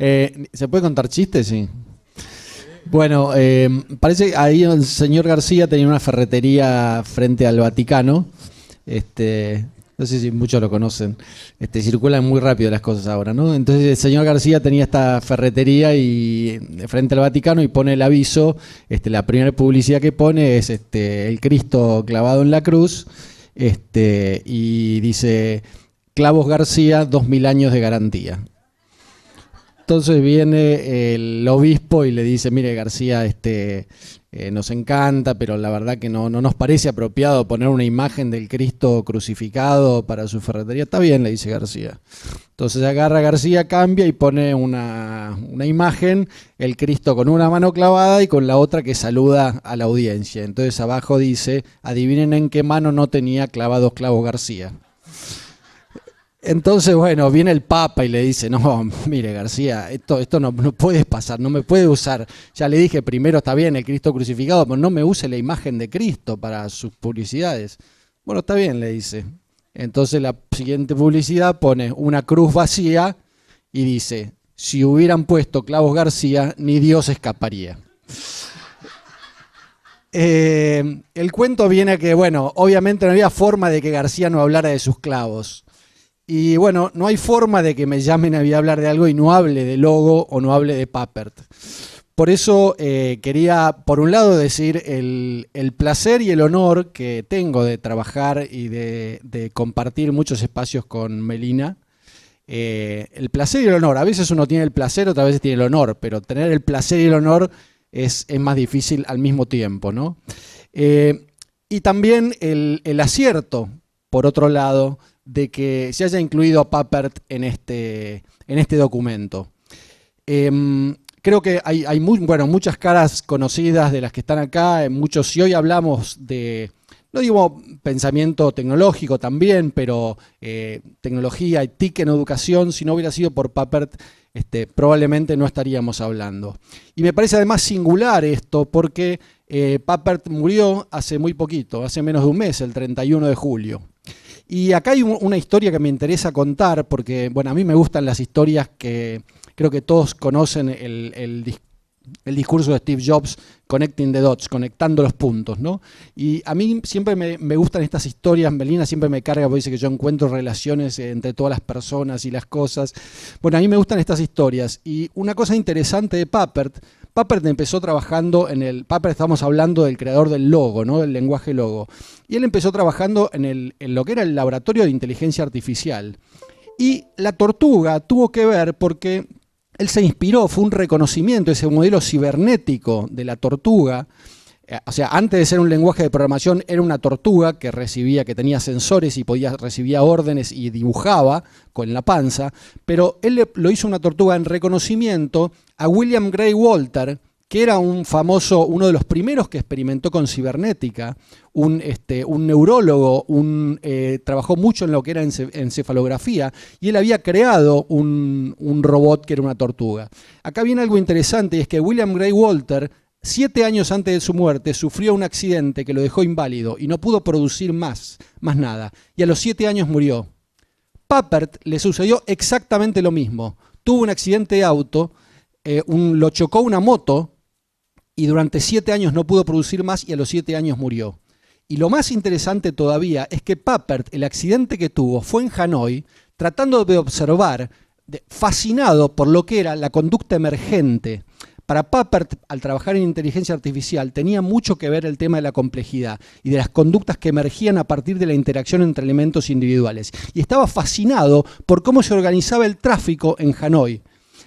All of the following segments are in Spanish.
¿Se puede contar chistes? Sí. Bueno, parece que ahí el señor García tenía una ferretería frente al Vaticano. No sé si muchos lo conocen. Circulan muy rápido las cosas ahora, ¿no? Entonces el señor García tenía esta ferretería y frente al Vaticano y pone el aviso. La primera publicidad que pone es el Cristo clavado en la cruz. Y dice: Clavos García, 2000 años de garantía. Entonces viene el obispo y le dice: mire, García, nos encanta, pero la verdad que no nos parece apropiado poner una imagen del Cristo crucificado para su ferretería. Está bien, le dice García. Entonces agarra García, cambia y pone una imagen, el Cristo con una mano clavada y con la otra que saluda a la audiencia. Entonces abajo dice: adivinen en qué mano no tenía clavados clavos García. Entonces, bueno, viene el Papa y le dice: no, mire, García, esto no puede pasar, no me puede usar. Ya le dije, primero está bien el Cristo crucificado, pero no me use la imagen de Cristo para sus publicidades. Bueno, está bien, le dice. Entonces la siguiente publicidad pone una cruz vacía y dice: si hubieran puesto clavos García, ni Dios escaparía. El cuento viene a que, bueno, obviamente no había forma de que García no hablara de sus clavos. Y bueno, no hay forma de que me llamen a hablar de algo y no hable de Logo o no hable de Papert. Por eso quería, por un lado, decir el placer y el honor que tengo de trabajar y de compartir muchos espacios con Melina. El placer y el honor. A veces uno tiene el placer, otras veces tiene el honor, pero tener el placer y el honor es más difícil al mismo tiempo, ¿no? Y también el acierto, por otro lado, de que se haya incluido a Papert en este documento. Creo que hay muchas caras conocidas de las que están acá, muchos. Si hoy hablamos de, no digo pensamiento tecnológico también, pero tecnología y TIC en educación, si no hubiera sido por Papert, probablemente no estaríamos hablando. Y me parece además singular esto, porque Papert murió hace muy poquito, hace menos de un mes, el 31 de julio. Y acá hay una historia que me interesa contar, porque bueno, a mí me gustan las historias que creo que todos conocen el discurso de Steve Jobs, Connecting the Dots, conectando los puntos, ¿no? Y a mí siempre me gustan estas historias. Melina siempre me carga porque dice que yo encuentro relaciones entre todas las personas y las cosas. Bueno, a mí me gustan estas historias. Y una cosa interesante de Papert empezó trabajando Papert, estamos hablando del creador del Logo, ¿no? Del lenguaje Logo. Y él empezó trabajando en lo que era el laboratorio de inteligencia artificial. Y la tortuga tuvo que ver porque él se inspiró, fue un reconocimiento, ese modelo cibernético de la tortuga. O sea, antes de ser un lenguaje de programación, era una tortuga que tenía sensores y recibía órdenes y dibujaba con la panza, pero él lo hizo una tortuga en reconocimiento a William Grey Walter, que era uno de los primeros que experimentó con cibernética, un neurólogo, trabajó mucho en lo que era encefalografía, y él había creado un robot que era una tortuga. Acá viene algo interesante, y es que William Grey Walter, 7 años antes de su muerte, sufrió un accidente que lo dejó inválido y no pudo producir más nada. Y a los 7 años murió. Papert le sucedió exactamente lo mismo. Tuvo un accidente de auto, lo chocó una moto y durante 7 años no pudo producir más y a los 7 años murió. Y lo más interesante todavía es que Papert, el accidente que tuvo, fue en Hanoi, tratando de observar, fascinado por lo que era la conducta emergente. Para Papert, al trabajar en inteligencia artificial, tenía mucho que ver el tema de la complejidad y de las conductas que emergían a partir de la interacción entre elementos individuales. Y estaba fascinado por cómo se organizaba el tráfico en Hanoi,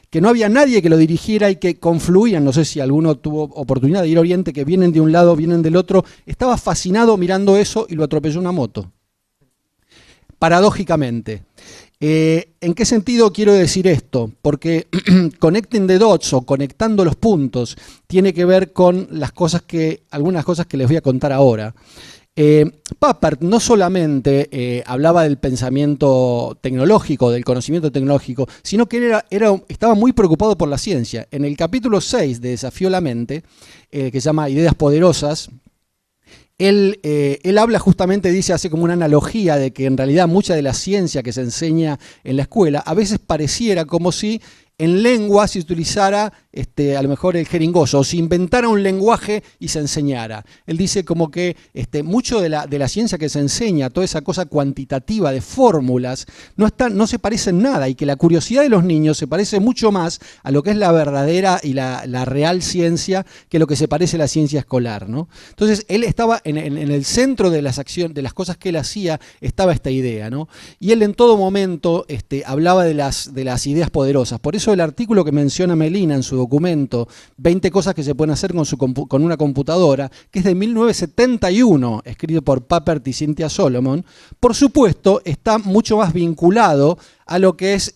que no había nadie que lo dirigiera y que confluían. No sé si alguno tuvo oportunidad de ir a Oriente, que vienen de un lado, vienen del otro. Estaba fascinado mirando eso y lo atropelló una moto. Paradójicamente. ¿En qué sentido quiero decir esto? Porque connecting the dots o conectando los puntos tiene que ver con algunas cosas que les voy a contar ahora. Papert no solamente hablaba del pensamiento tecnológico, del conocimiento tecnológico, sino que estaba muy preocupado por la ciencia. En el capítulo 6 de Desafío a la Mente, que se llama Ideas Poderosas, él habla justamente, hace como una analogía de que en realidad mucha de la ciencia que se enseña en la escuela a veces pareciera como si en lengua se utilizara a lo mejor el jeringoso, o se inventara un lenguaje y se enseñara. Él dice como que mucho de la ciencia que se enseña, toda esa cosa cuantitativa de fórmulas, no se parece en nada, y que la curiosidad de los niños se parece mucho más a lo que es la verdadera y la real ciencia que lo que se parece a la ciencia escolar, ¿no? Entonces él estaba en el centro de las acciones, de las cosas que él hacía, estaba esta idea, ¿no? Y él en todo momento hablaba de las ideas poderosas. Por eso el artículo que menciona Melina en su documento, 20 cosas que se pueden hacer con una computadora, que es de 1971, escrito por Papert y Cynthia Solomon, por supuesto está mucho más vinculado a lo que es,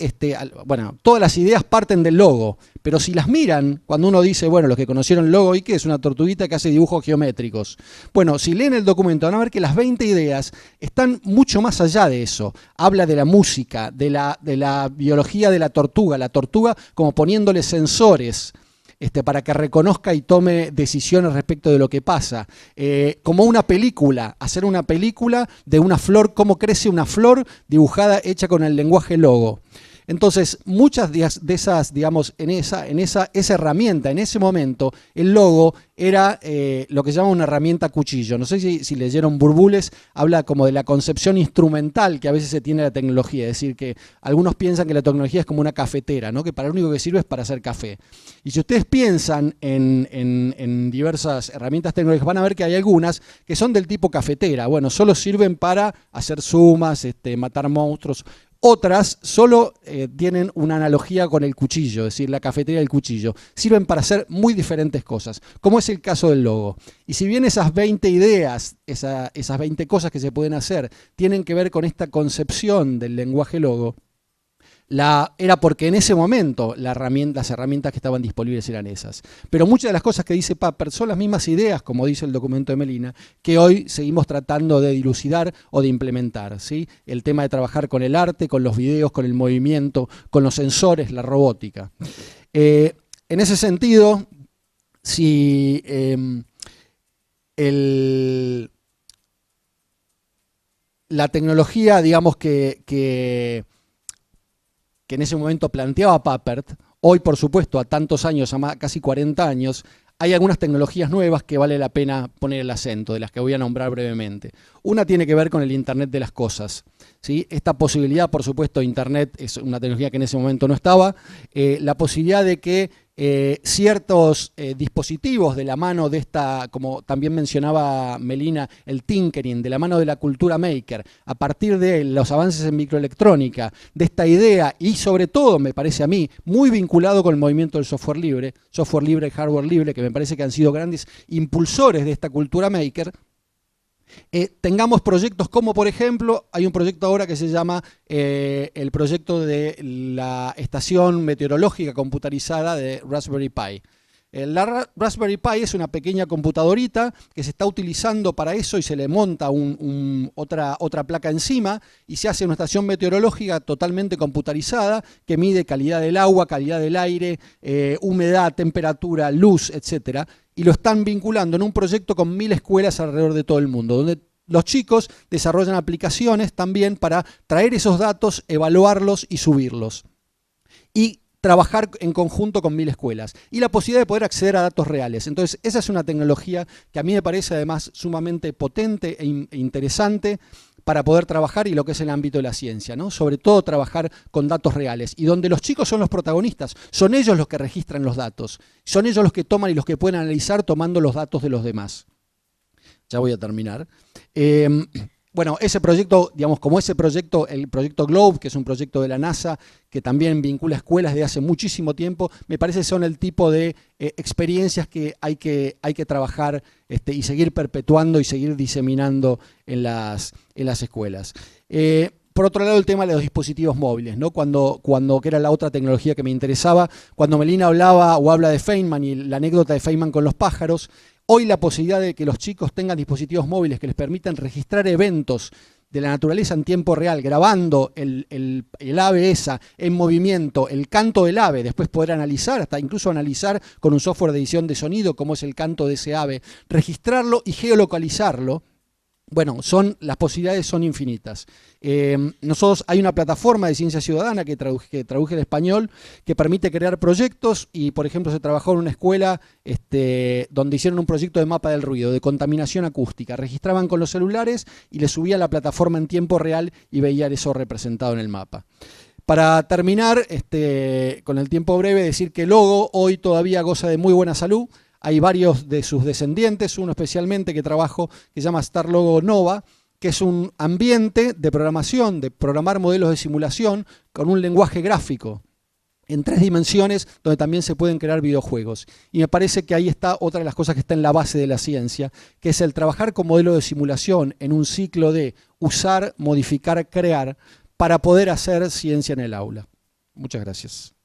bueno, todas las ideas parten del logo, pero si las miran, cuando uno dice, bueno, los que conocieron el logo, ¿y qué es? Una tortuguita que hace dibujos geométricos. Bueno, si leen el documento van a ver que las 20 ideas están mucho más allá de eso. Habla de la música, de la biología de la tortuga como poniéndole sensores para que reconozca y tome decisiones respecto de lo que pasa. Como una película, hacer una película de una flor, cómo crece una flor dibujada, hecha con el lenguaje logo. Entonces, muchas de esas, digamos, esa herramienta, en ese momento, el logo era lo que se llama una herramienta cuchillo. No sé si leyeron Burbules, habla como de la concepción instrumental que a veces se tiene de la tecnología. Es decir, que algunos piensan que la tecnología es como una cafetera, ¿no? Que para lo único que sirve es para hacer café. Y si ustedes piensan en diversas herramientas tecnológicas, van a ver que hay algunas que son del tipo cafetera. Bueno, solo sirven para hacer sumas, matar monstruos. Otras solo tienen una analogía con el cuchillo, es decir, la cafetera y el cuchillo. Sirven para hacer muy diferentes cosas, como es el caso del logo. Y si bien esas 20 ideas, esas 20 cosas que se pueden hacer, tienen que ver con esta concepción del lenguaje logo, era porque en ese momento las herramientas que estaban disponibles eran esas. Pero muchas de las cosas que dice Papert son las mismas ideas, como dice el documento de Melina, que hoy seguimos tratando de dilucidar o de implementar, ¿sí? El tema de trabajar con el arte, con los videos, con el movimiento, con los sensores, la robótica. En ese sentido, si la tecnología, digamos que en ese momento planteaba Papert, hoy por supuesto a tantos años, casi 40 años, hay algunas tecnologías nuevas que vale la pena poner el acento, de las que voy a nombrar brevemente. Una tiene que ver con el Internet de las cosas, ¿sí? Esta posibilidad, por supuesto, Internet es una tecnología que en ese momento no estaba, la posibilidad de que ciertos dispositivos de la mano de como también mencionaba Melina, el tinkering, de la mano de la cultura maker, a partir de los avances en microelectrónica, de esta idea, y sobre todo, me parece a mí, muy vinculado con el movimiento del software libre y hardware libre, que me parece que han sido grandes impulsores de esta cultura maker, tengamos proyectos como, por ejemplo, hay un proyecto ahora que se llama el proyecto de la estación meteorológica computarizada de Raspberry Pi. La Raspberry Pi es una pequeña computadorita que se está utilizando para eso y se le monta otra placa encima y se hace una estación meteorológica totalmente computarizada que mide calidad del agua, calidad del aire, humedad, temperatura, luz, etcétera. Y lo están vinculando en un proyecto con 1000 escuelas alrededor de todo el mundo, donde los chicos desarrollan aplicaciones también para traer esos datos, evaluarlos y subirlos. Y trabajar en conjunto con 1000 escuelas. Y la posibilidad de poder acceder a datos reales. Entonces, esa es una tecnología que a mí me parece además sumamente potente e interesante para poder trabajar y lo que es el ámbito de la ciencia, ¿no? Sobre todo trabajar con datos reales y donde los chicos son los protagonistas, son ellos los que registran los datos, son ellos los que toman y los que pueden analizar tomando los datos de los demás. Ya voy a terminar. Bueno, ese proyecto, digamos, como ese proyecto, el proyecto GLOBE, que es un proyecto de la NASA, que también vincula escuelas desde hace muchísimo tiempo, me parece que son el tipo de experiencias que hay que trabajar y seguir perpetuando y seguir diseminando en las escuelas. Por otro lado, el tema de los dispositivos móviles, ¿no? Que era la otra tecnología que me interesaba, cuando Melina habla de Feynman y la anécdota de Feynman con los pájaros, hoy la posibilidad de que los chicos tengan dispositivos móviles que les permitan registrar eventos de la naturaleza en tiempo real, grabando el ave esa en movimiento, el canto del ave, después poder analizar, hasta incluso analizar con un software de edición de sonido cómo es el canto de ese ave, registrarlo y geolocalizarlo, Bueno, las posibilidades son infinitas. Nosotros hay una plataforma de ciencia ciudadana que traduje al español que permite crear proyectos y, por ejemplo, se trabajó en una escuela donde hicieron un proyecto de mapa del ruido, de contaminación acústica. Registraban con los celulares y le subía a la plataforma en tiempo real y veían eso representado en el mapa. Para terminar, con el tiempo breve, decir que Logo hoy todavía goza de muy buena salud. Hay varios de sus descendientes, uno especialmente que trabajo, que se llama Star Logo Nova, que es un ambiente de programación, de programar modelos de simulación con un lenguaje gráfico en 3 dimensiones, donde también se pueden crear videojuegos. Y me parece que ahí está otra de las cosas que está en la base de la ciencia, que es el trabajar con modelos de simulación en un ciclo de usar, modificar, crear, para poder hacer ciencia en el aula. Muchas gracias.